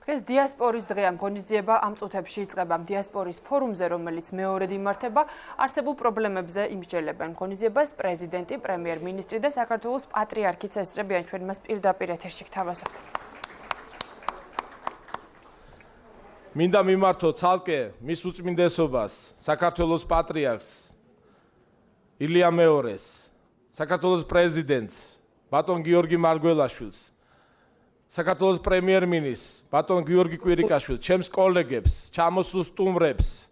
დღეს დიასპორის დღე ამ ღონისძიება ამ წუთებში იწყება დიასპორის ფორუმზე, რომელიც მეორედ იმართება. არსებულ პრობლემებზე იმსჯელებენ ღონისძიებას პრეზიდენტი, პრემიერ-მინისტრი და საქართველოს პატრიარქიც ესწრებიან. ჩვენ მას პირდაპირ ეთერში გთავაზობთ. მინდა მიმართო ცალკე მის უწმინდესობას, საქართველოს პატრიარქს ილია მეორეს, საქართველოს პრეზიდენტს ბატონ გიორგი მარგველაშვილს, საქართველოს პრემიერ-მინისტრს ბატონ გიორგი კვირიკაშვილს, ჩემს კოლეგებს, ჩამოსულ სტუმრებს,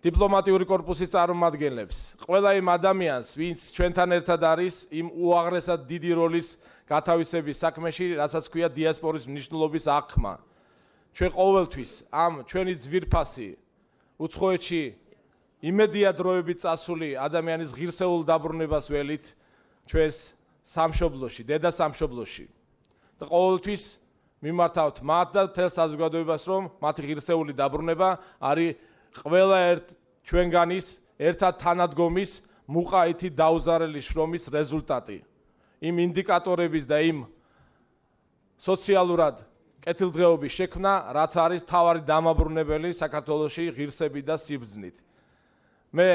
დიპლომატიური კორპუსის წარმომადგენლებს, ყველა იმ ადამიანს, ვინც ჩვენთან ერთად არის იმ უაღრესად დიდი როლის გათავისების საქმეში, რასაც ქვია დიასპორის მნიშვნელობის აღქმა. ჩვენ ყოველთვის ამ ჩვენი ძვირფასი უცხოეთში იმედია დროებით წასული ადამიანის ღირსეულ დაბრუნებას ველით ჩვენს სამშობლოში, დედა სამშობლოში. და ყოველთვის მიმართავთ მათ და მთელ საზოგადოებას, რომ მათი ღირსეული დაბრუნება არის ყველა ჩვენგანის ერთად თანადგომის მუყაითი დაუზარელი შრომის რეზულტატი. იმ ინდიკატორების და იმ სოციალურად კეთილდღეობის შექმნა, რაც არის მთავარი დამაბრუნებელი საქართველოში ღირსებით და სიბრძნით. მე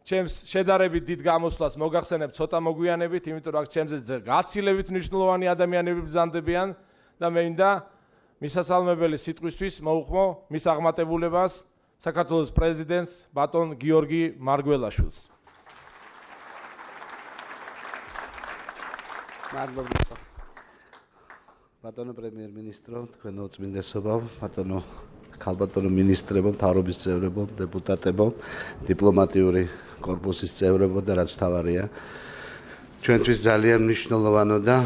ჩემს შედარებით დიდ გამოსვლას მოგახსენებ ცოტა მოგვიანებით, იმიტომ რომ ჩემზე გაცილებით მნიშვნელოვანი ადამიანები ბრძანდებიან და მე მინდა მისასალმებელი სიტყვისთვის მოუხმო მის აღმატებულებას საქართველოს პრეზიდენტს ბატონ გიორგი მარგველაშვილს. მადლობა. ბატონო პრემიერ-მინისტრო, თქვენო უწმინდესობავ, ბატონო ქალბატონო მინისტრებო, მთავრობის წევრებო, დეპუტატებო, დიპლომატიური კორპუსის წევრებო და რაც თავარია, ჩვენთვის ძალიან მნიშვნელოვანო და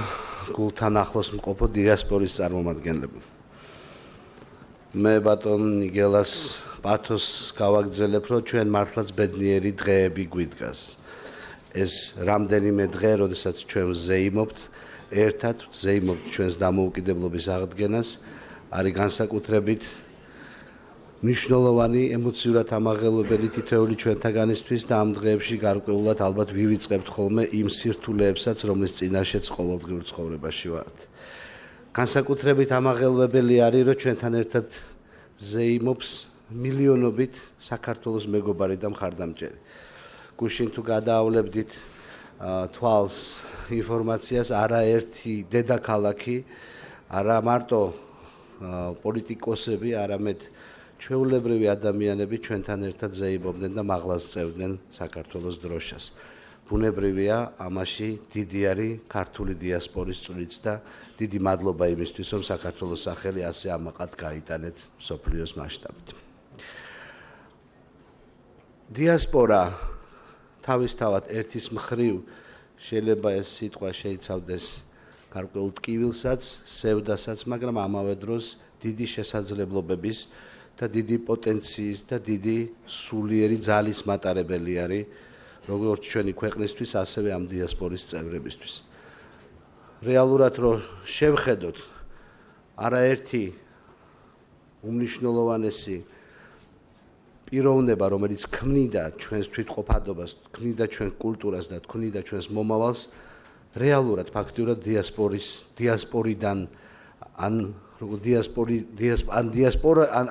გულთან ახლოს მყოფო დიასპორის წარმომადგენლებო. მე ბატონ ნიგელას პათოსს გავაგრძელებ, რომ ჩვენ მართლაც ბედნიერი დღეები გვიდგას. ეს რამდენიმე დღე, როდესაც ჩვენ ვზეიმობთ, ერთად ვზეიმობთ ჩვენს დამოუკიდებლობის აღდგენას, არის განსაკუთრებით მნიშვნელოვანი ემოციურად ამაღელვებელი თითოეული ჩვენთაგანისთვის და ამ დღეებში გარკვეულად ალბათ ვივიწყებთ ხოლმე იმ სირთულეებსაც, რომლის წინაშეც ყოველდღიურ ცხოვრებაში ვართ. განსაკუთრებით ამაღელვებელი არის, რომ ჩვენთან ერთად ზეიმობს მილიონობით საქართველოს მეგობარი და მხარდამჭერი. გუშინ თუ გადაავლებდით თვალს ინფორმაციას, არაერთი დედაქალაქი, არა მარტო პოლიტიკოსები, არამედ ჩვეულებრივი ადამიანები ჩვენთან ერთად ზეიმობდნენ და მაღლას წევდნენ საქართველოს დროშას. ბუნებრივია, ამაში დიდი არის ქართული დიასპორის წვლიც და დიდი მადლობა იმისთვის, რომ საქართველოს სახელი ასე ამაყად გაიტანეთ მსოფლიოს მასშტაბით. დიასპორა თავისთავად ერთის მხრივ შეიძლება ეს სიტყვა შეიცავდეს გარკვეულ ტკივილსაც, სევდასაც, მაგრამ ამავე დროს დიდი შესაძლებლობების და დიდი პოტენციის და დიდი სულიერი ძალის მატარებელი არის როგორც ჩვენი ქვეყნისთვის, ასევე ამ დიასპორის წევრებისთვის. რეალურად რომ შევხედოთ, არაერთი უმნიშვნელოვანესი პიროვნება, რომელიც ქმნიდა ჩვენს თვითყოფადობას, ქმნიდა ჩვენ კულტურას და ქმნიდა ჩვენს მომავალს, რეალურად ფაქტიურად დიასპორიდან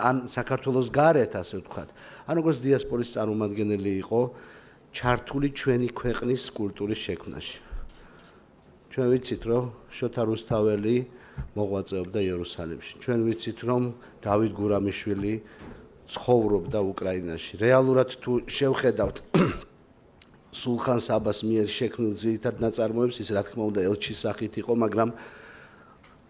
ან საქართველოს გარეთ, ასე ვთქვათ, ან როგორც დიასპორის წარმომადგენელი იყო ჩართული ჩვენი ქვეყნის კულტურის შექმნაში. ჩვენ ვიცით, რომ შოთა რუსთაველი მოღვაწეობდა იერუსალიმში. ჩვენ ვიცით, რომ დავით გურამიშვილი ცხოვრობდა უკრაინაში. რეალურად თუ შევხედავთ სულხან საბას მიერ შექმნილ ძირითად ნაწარმოებს, ის რა თქმა უნდა ელჩის სახით იყო, მაგრამ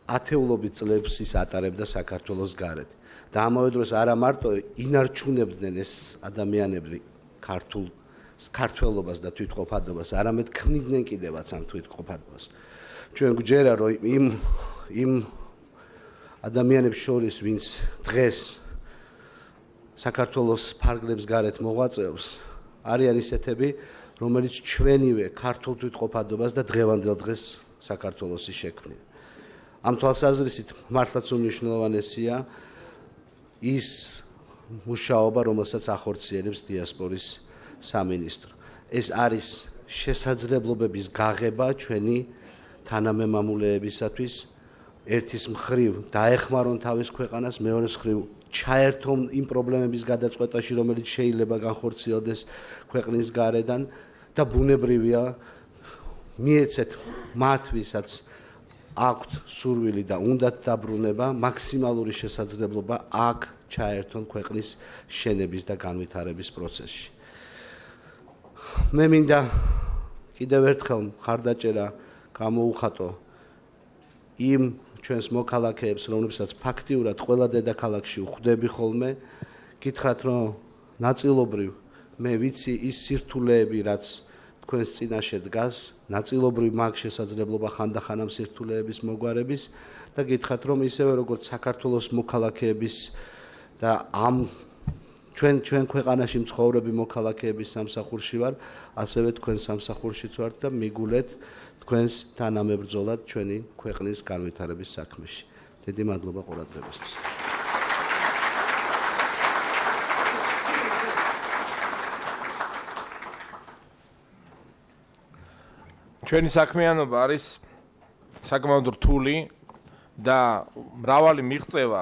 ათეულობით წლებს ის ატარებდა საქართველოს გარეთ. და ამავე დროს არა მარტო ინარჩუნებდნენ ეს ადამიანები ქართველობას და თვითყოფადობას, არამედ ქმნიდნენ კიდევაც ამ თვითყოფადობას. ჩვენ გვჯერა, რომ იმ ადამიანებს შორის, ვინც დღეს საქართველოს ფარგლებს გარეთ მოღვაწეობს, არიან ისეთები, რომელიც ჩვენივე ქართულ თვითყოფადობას და დღევანდელ დღეს საქართველოსი შექმნიან. ამ თვალსაზრისით მართლაც უმნიშვნელოვანესია ის მუშაობა, რომელსაც ახორციელებს დიასპორის სამინისტრო. ეს არის შესაძლებლობების გაღება ჩვენი თანამემამულეებისათვის, ერთის მხრივ დაეხმარონ თავის ქვეყანას, მეორეს მხრივ ჩაერთონ იმ პრობლემების გადაწყვეტაში, რომელიც შეიძლება განხორციელდეს ქვეყნის გარედან და ბუნებრივია მიეცეთ მათ, ვისაც აქვთ სურვილი და უნდათ დაბრუნება, მაქსიმალური შესაძლებლობა აქ ჩაერთონ ქვეყნის შენების და განვითარების პროცესში. მე მინდა კიდევ ერთხელ მხარდაჭერა გამოუხატო იმ ჩვენს მოქალაქეებს, რომლებსაც ფაქტიურად ყველა დედაქალაქში ვხვდები ხოლმე, გითხრათ, რომ ნაწილობრივ მე ვიცი ის სირთულეები, რაც თქვენს წინაშე დგას, ნაწილობრივ მაქვს შესაძლებლობა ხანდახან ამ სირთულეების მოგვარების და გითხრათ, რომ ისევე როგორც საქართველოს მოქალაქეების და ამ ჩვენ ქვეყანაში მცხოვრები მოქალაქეების სამსახურში ვარ, ასევე თქვენ სამსახურშიც ვართ და მიგულეთ თქვენს თანამებრძოლად ჩვენი ქვეყნის განვითარების საქმეში. დიდი მადლობა ყურადღებისთვის. ჩვენი საქმიანობა არის საკმაოდ რთული და მრავალი მიღწევა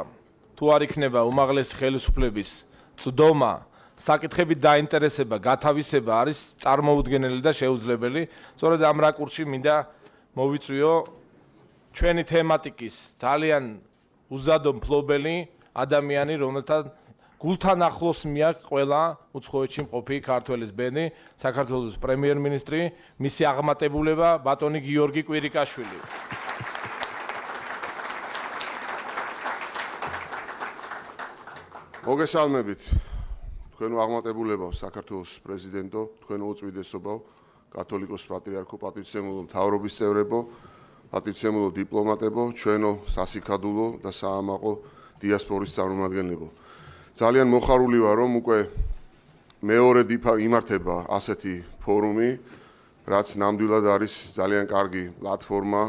თუ არ იქნება უმაღლესი ხელისუფლების წვდომა, საკითხებით დაინტერესება, გათავისება არის წარმოუდგენელი და შეუძლებელი. სწორედ ამ რაკურსში მინდა მოვიწვიო ჩვენი თემატიკის ძალიან უზადო მფლობელი ადამიანი, რომელთან გულთან ახლოს მიაქვს ყველა უცხოეთში მყოფი ქართველის ბედი, საქართველოს პრემიერ-მინისტრი, მისი აღმატებულება ბატონი გიორგი კვირიკაშვილი. მოგესალმებით. თქვენო აღმატებულებო, საქართველოს პრეზიდენტო, თქვენო უწვიდესობო, კათოლიკოს პატრიარქო, პატრიცემულო მთავრობის წევრებო, პატრიცემულო დიპლომატებო, ჩვენო სასიქადულო და საამაყო დიასპორის წარმომადგენლებო. ძალიან მოხარული ვარ, რომ უკვე მეორე იმართება ასეთი ფორუმი, რაც ნამდვილად არის ძალიან კარგი პლატფორმა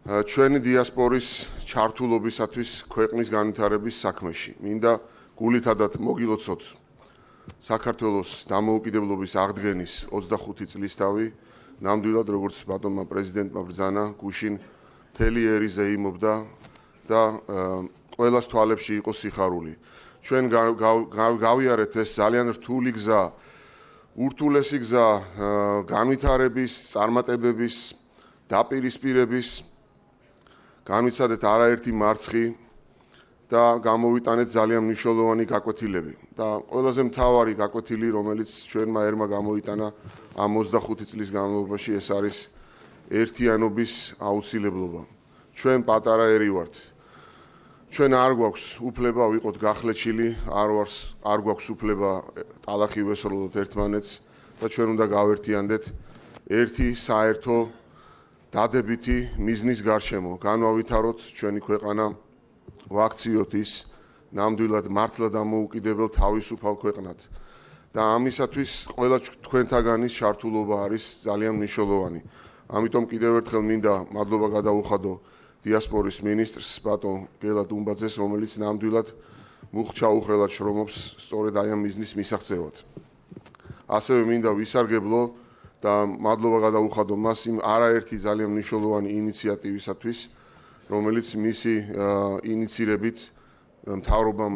ჩვენი დიასპორის ჩართულობისათვის ქვეყნის განვითარების საქმეში. მინდა გულითადად მოგილოცოთ საქართველოს დამოუკიდებლობის აღდგენის 25 წლისთავი, ნამდვილად როგორც ბატონმა პრეზიდენტმა ბრძანა, გუშინ მთელი ერი ზეიმობდა და ყველას თვალებში იყო სიხარული. ჩვენ გავიარეთ ეს ძალიან რთული გზა, ურთულესი გზა განვითარების, წარმატებების, დაპირისპირების, განვიცადეთ არაერთი მარცხი და გამოვიტანეთ ძალიან მნიშვნელოვანი გაკვეთილები. და ყველაზე მთავარი გაკვეთილი, რომელიც ჩვენმა ერმა გამოიტანა ამ 25 წლის განმავლობაში, ეს არის ერთიანობის აუცილებლობა. ჩვენ პატარა ერი ვართ. ჩვენ არ გვაქვს უფლება ვიყოთ გახლეჩილი, არ გვაქვს უფლება ტალახი ვესროლოთ ერთმანეთს და ჩვენ უნდა გავერთიანდეთ ერთი საერთო დადებითი მიზნის გარშემო. განვავითაროთ ჩვენი ქვეყანა, ვაქციოთ ის ნამდვილად მართლა დამოუკიდებელ თავისუფალ ქვეყნად. და ამისათვის ყველა თქვენთაგანის ჩართულობა არის ძალიან მნიშვნელოვანი. ამიტომ კიდევ ერთხელ მინდა მადლობა გადაუხადო დიასპორის მინისტრს ბატონ გელა დუმბაძეს, რომელიც ნამდვილად მუხჩაუხრელად შრომობს სწორედ აი ამ მიზნის მისაღწევად. ასევე მინდა ვისარგებლო და მადლობა გადაუხადო მას იმ არაერთი ძალიან მნიშვნელოვანი ინიციატივისათვის, რომელიც მისი ინიცირებით მთავრობამ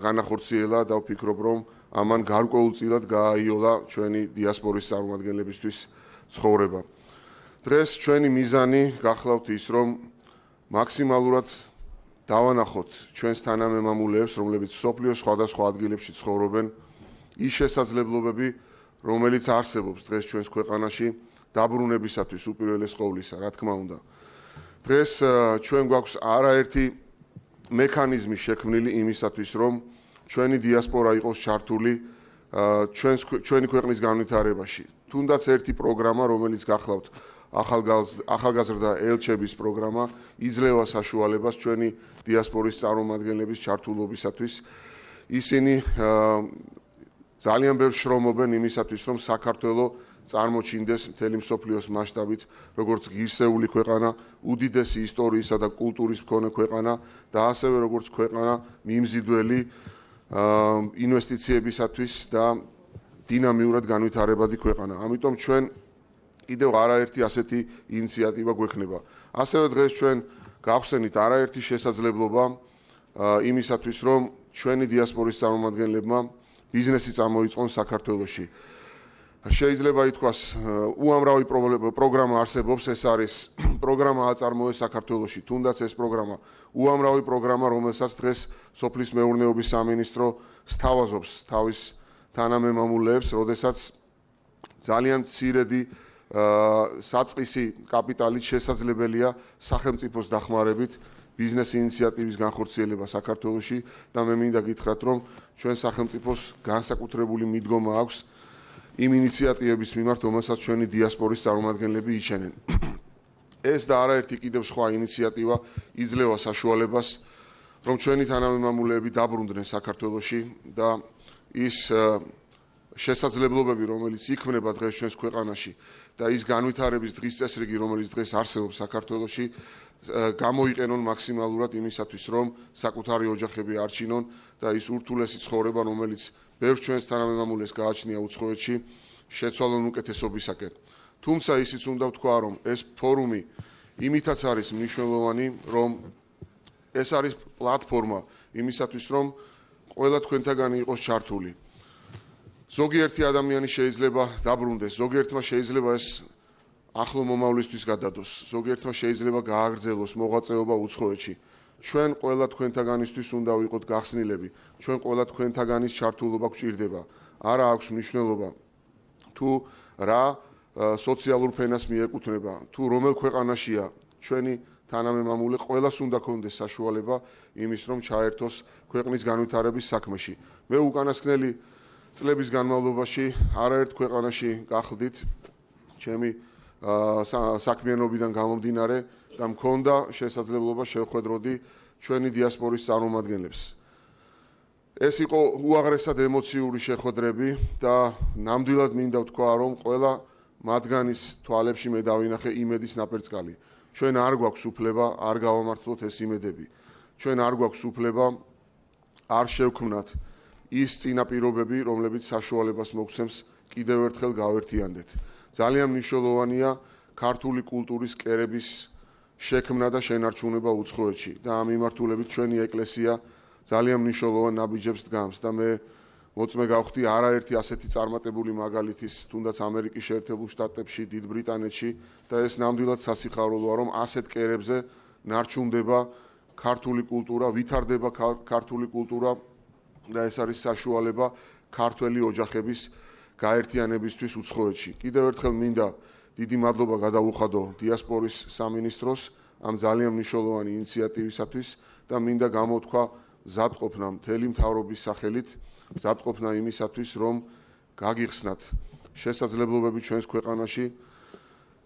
განახორციელა და ვფიქრობ, რომ ამან გარკვეულწილად გააიოლა ჩვენი დიასპორის წარმომადგენლებისთვის ცხოვრება. დღეს ჩვენი მიზანი გახლავთ ის, რომ მაქსიმალურად დავანახოთ ჩვენს თანამემამულეებს, რომლებიც მსოფლიოს სხვადასხვა ადგილებში ცხოვრობენ, ის შესაძლებლობები, რომელიც არსებობს დღეს ჩვენს ქვეყანაში დაბრუნებისათვის უპირველეს ყოვლისა, რა თქმა უნდა. დღეს ჩვენ გვაქვს არაერთი მექანიზმი შექმნილი იმისათვის, რომ ჩვენი დიასპორა იყოს ჩართული ჩვენი ქვეყნის განვითარებაში. თუნდაც ერთი პროგრამა, რომელიც გახლავთ ახალგაზრდა ელჩების პროგრამა, იძლევა საშუალებას ჩვენი დიასპორის წარმომადგენლების ჩართულობისათვის. ისინი ძალიან ბევრ შრომობენ იმისათვის, რომ საქართველო წარმოჩინდეს მთელი მსოფლიოს მასშტაბით, როგორც ღირსეული ქვეყანა, უდიდესი ისტორიისა და კულტურის მქონე ქვეყანა და ასევე როგორც ქვეყანა მიმზიდველი ინვესტიციებისათვის და დინამიურად განვითარებადი ქვეყანა. ამიტომ ჩვენ კიდევ არაერთი ასეთი ინიციატივა გვექნება. ასევე დღეს ჩვენ გავხსენით არაერთი შესაძლებლობა იმისათვის, რომ ჩვენი დიასპორის წარმომადგენლებმა ბიზნესი წამოიწყონ საქართველოში. შეიძლება ითქვას, უამრავი პროგრამა არსებობს, ეს არის პროგრამა აწარმოეს საქართველოში, თუნდაც ეს პროგრამა უამრავი პროგრამა, რომელსაც დღეს სოფლის მეურნეობის სამინისტრო სთავაზობს თავის თანამემამულეებს, როდესაც ძალიან მცირედი საწყისი კაპიტალით შესაძლებელია სახელმწიფოს დახმარებით ბიზნეს ინიციატივის განხორციელება საქართველოში და მე მინდა გითხრათ, რომ ჩვენ სახელმწიფოს განსაკუთრებული მიდგომა აქვს იმ ინიციატივების მიმართ, რომელსაც ჩვენი დიასპორის წარმომადგენლები იჩენენ. ეს და არაერთი კიდევ სხვა ინიციატივა იძლევა საშუალებას, რომ ჩვენი თანამემამულეები დაბრუნდნენ საქართველოში და ის შესაძლებლობები, რომელიც იქმნება დღეს ჩვენს ქვეყანაში და ის განვითარების დღის წესრიგი, რომელიც დღეს არსებობს საქართველოში, გამოიყენონ მაქსიმალურად იმისათვის, რომ საკუთარი ოჯახები არჩინონ და ის ურთულესი ცხოვრება, რომელიც ბევრ ჩვენს თანამემამულეს გააჩნია უცხოეთში, შეცვალონ უკეთესობისაკენ. თუმცა ისიც უნდა ვთქვა, რომ ეს ფორუმი იმითაც არის მნიშვნელოვანი, რომ ეს არის პლატფორმა იმისათვის, რომ ყველა თქვენთაგანი იყოს ჩართული. ზოგიერთი ადამიანი შეიძლება დაბრუნდეს, ზოგიერთმა შეიძლება ეს ახლო მომავლისთვის გადადოს, ზოგიერთმა შეიძლება გააგრძელოს მოღვაწეობა უცხოეთში. ჩვენ ყველა თქვენთაგანისთვის უნდა ვიყოთ გახსნილები, ჩვენ ყველა თქვენთაგანის ჩართულობა გვჭირდება. არა აქვს მნიშვნელობა თუ რა სოციალურ ფენას მიეკუთვნება, თუ რომელ ქვეყანაშია ჩვენი თანამემამულე, ყველას უნდა ქონდეს საშუალება იმის, რომ ჩაერთოს ქვეყნის განვითარების საქმეში. მე უკანასკნელი წლების განმავლობაში არაერთ ქვეყანაში გახლდით ჩემი საქმიანობიდან გამომდინარე და მქონდა შესაძლებლობა შევხვედროდი ჩვენი დიასპორის წარმომადგენლებს. ეს იყო უაღრესად ემოციური შეხვედრები და ნამდვილად მინდა ვთქვა, რომ ყველა მათგანის თვალებში მე დავინახე იმედის ნაპერწკალი. ჩვენ არ გვაქვს უფლება არ გავამართლოთ ეს იმედები. ჩვენ არ გვაქვს უფლება არ შევქმნათ ის წინაპირობები, რომლებიც საშუალებას მოგცემს კიდევ ერთხელ გავერთიანდეთ. ძალიან მნიშვნელოვანია ქართული კულტურის კერების შექმნა და შენარჩუნება უცხოეთში და ამ მიმართულებით ჩვენი ეკლესია ძალიან მნიშვნელოვან ნაბიჯებს დგამს და მე მოწმე გავხდი არაერთი ასეთი წარმატებული მაგალითის თუნდაც ამერიკის შეერთებულ შტატებში, დიდ ბრიტანეთში და ეს ნამდვილად სასიხარულოა, რომ ასეთ კერებზე ნარჩუნდება ქართული კულტურა, ვითარდება ქართული კულტურა და ეს არის საშუალება ქართველი ოჯახების გაერთიანებისთვის უცხოეთში. კიდევ ერთხელ მინდა დიდი მადლობა გადავუხადო დიასპორის სამინისტროს ამ ძალიან მნიშვნელოვანი ინიციატივისათვის და მინდა გამოთქვა მზადყოფნა მთელი მთავრობის სახელით, მზადყოფნა იმისათვის, რომ გაგიხსნათ შესაძლებლობები ჩვენს ქვეყანაში,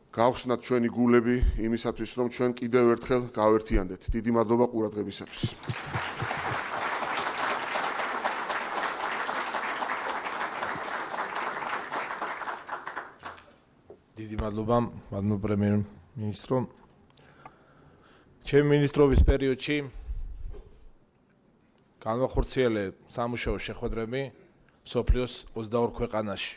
გავხსნათ ჩვენი გულები იმისათვის, რომ ჩვენ კიდევ ერთხელ გავერთიანდეთ. დიდი მადლობა ყურადღებისათვის. დიდი მადლობა, მადლობა პრემიერ-მინისტრო. ჩემი მინისტრობის პერიოდში განვახორციელე სამუშაო შეხვედრები მსოფლიოს 22 ქვეყანაში.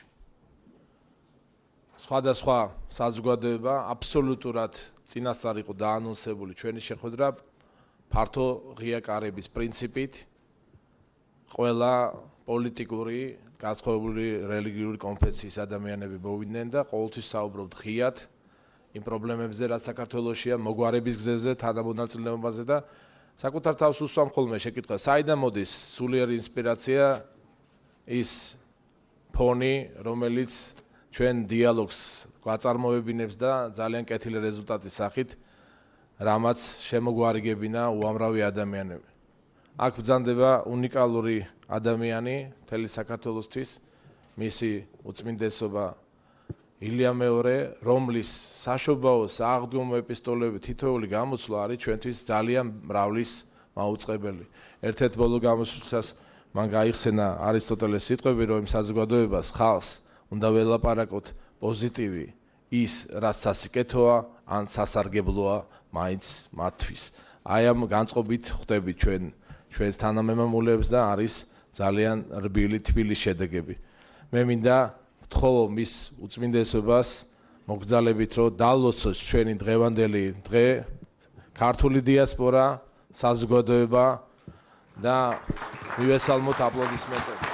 სხვადასხვა საზოგადოება აბსოლუტურად წინასწარ იყო დაანონსებული ჩვენი შეხვედრა ფართო ღია კარების პრინციპით. ყველა პოლიტიკური, განსხვავებული რელიგიური კონფესიის ადამიანები მოვიდნენ და ყოველთვის საუბრობთ ღიად იმ პრობლემებზე, რაც საქართველოშია, მოგვარების გზებზე, თანამონაწილეობაზე და საკუთარ თავს უსვამ ხოლმე შეკითხვა, საიდან მოდის სულიერი ინსპირაცია, ის ფონი, რომელიც ჩვენ დიალოგს გვაწარმოებინებს და ძალიან კეთილი რეზულტატის სახით, რამაც შემოგვარიგებინა უამრავი ადამიანები. აქ ბრძანდება უნიკალური ადამიანი მთელი საქართველოსთვის, მისი უწმინდესობა ილია მეორე, რომლის საშობაო სააღდგომო ეპისტოლეები თითოეული გამოცვლა არის ჩვენთვის ძალიან მრავლის მაუწყებელი. ერთ-ერთ ბოლო გამოსვლისას მან გაიხსენა არისტოტელეს სიტყვები, რომ საზოგადოებას ხალხს უნდა ველაპარაკოთ პოზიტივი, ის რაც სასიკეთოა ან სასარგებლოა მაინც მათთვის. აი ამ განწყობით ხვდებით ჩვენს თანამემამულეებს და არის ძალიან რბილი თბილი შედეგები. მე მინდა ვთხოვო მის უწმინდესობას მოგზალებით, რომ დალოცოს ჩვენი დღევანდელი დღე ქართული დიასპორა, საზოგადოება და მივესალმოთ აპლოდისმენტები.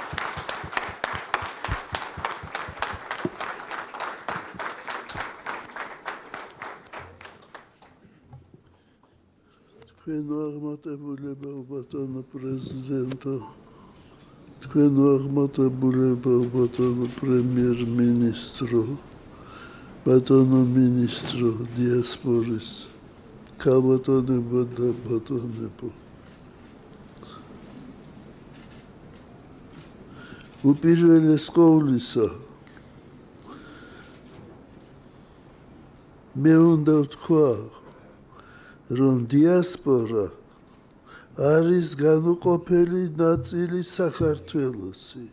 თქვენო აღმატებულება ბატონო პრეზიდენტო, თქვენო აღმატებულება ბატონო პრემიერ-მინისტრო, ბატონო მინისტრო დიასპორის, ქალბატონებო და ბატონებო. უპირველეს ყოვლისა, მე უნდა ვთქვა, რომ დიასპორა არის განუყოფელი ნაწილი საქართველოსი.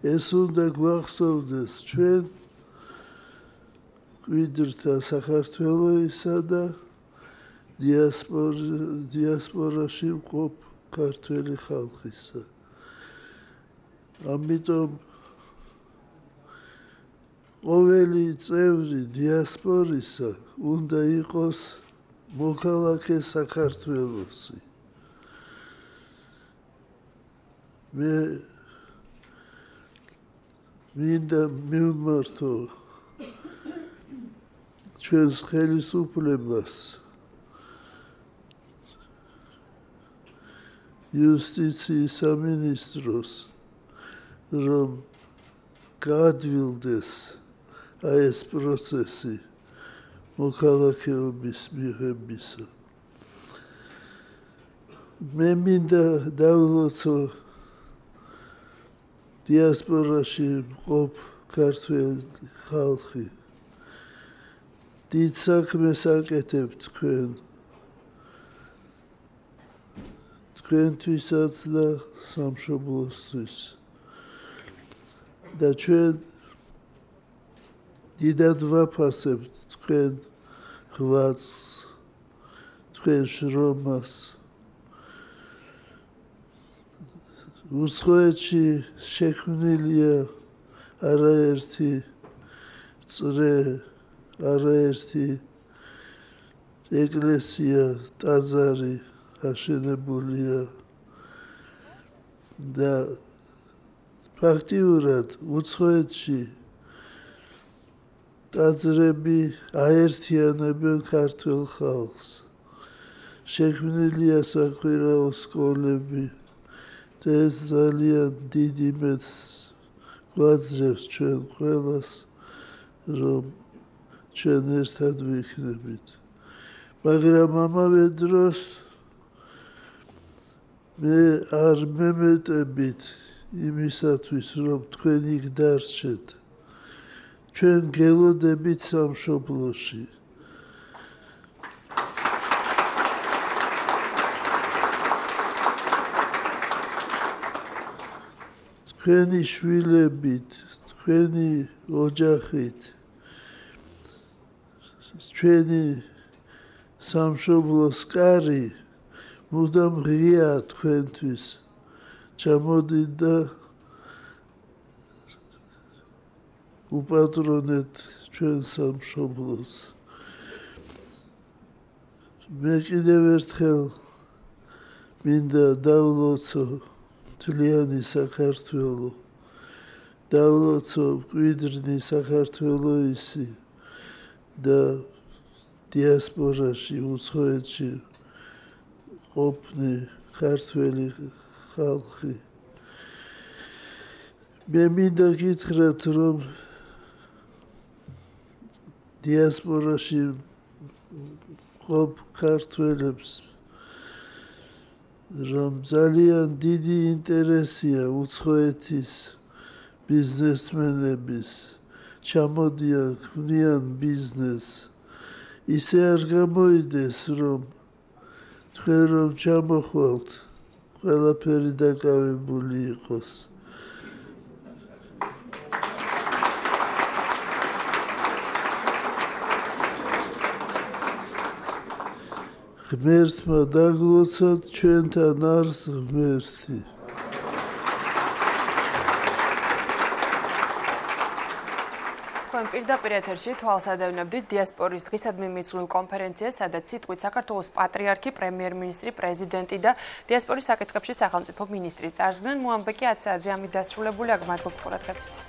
ეს უნდა გვახსოვდეს ჩვენ მკვიდრთა საქართველოისა და დიასპორაში მყოფ ქართველი ხალხისა. ამიტომ ყოველი წევრი დიასპორისა უნდა იყოს მოქალაქე საქართველოსი. მე მინდა მივმართო ჩვენს ხელისუფლებას იუსტიციის სამინისტროს რომ გაადვილდეს ეს პროცესი მოქალაქეობის მიღებისა. მე მინდა დავლოცო დიასპორაში მყოფ ქართველი ხალხი. დიდ საქმეს აკეთებთ თქვენ. თქვენთვისაც და სამშობლოსთვის. და ჩვენ დიდად ვაფასებთ თქვენ ღვაწლს, თქვენ შრომას. უცხოეთში შექმნილია არაერთი წრე, არაერთი ეკლესია, ტაძარი აშენებულია და ფაქტიურად უცხოეთში ტაძრები აერთიანებენ ქართულ ხალხს. შექმნილია საკვირაო სკოლები და ეს ძალიან დიდ იმედს გვაძლევს ჩვენ ყველას, რომ ჩვენ ერთად ვიქნებით. მაგრამ ამავე დროს მე არ მემეტებით იმისათვის, რომ თქვენ იქ დარჩეთ. ჩვენ გელოდებით სამშობლოში. თქვენი შვილებით, თქვენი ოჯახით, ჩვენი სამშობლოს კარი მუდამ ღიაა თქვენთვის. ჩამოდით და უპატრონეთ ჩვენ სამშობლოს. მე კიდევ ერთხელ მინდა დავლოცო მთლიანი საქართველო, დავლოცო მკვიდრნი საქართველოისი და დიასპორაში, უცხოეთში ყოფნი ქართველი ხალხი. მე მინდა გითხრათ, რომ დიასპორაში ყოფ ქართველებს რომ ძალიან დიდი ინტერესია უცხოეთის ბიზნესმენების ჩამოდიან, ქმნიან ბიზნესს. ისე არ გამოიდეს, რომ თქვენ რომ ჩამოხვალთ, ყველაფერი დაკავებული იყოს. ღმერთმა დაგლოცოთ, ჩვენთან არის ღმერთი. თქვენ პირდაპირ ეთერში თვალსადევნებდით დიასპორის დღისადმი მიძღვნილ კონფერენციას, სადაც სიტყვით საქართველოს პატრიარქი, პრემიერ-მინისტრი, პრეზიდენტი და დიასპორის საკითხებში სახელმწიფო მინისტრი წარსდგნენ. მოამბე კი 10 საათზე ამით დასრულებული. აგ მადლობთ ყურადღებისთვის.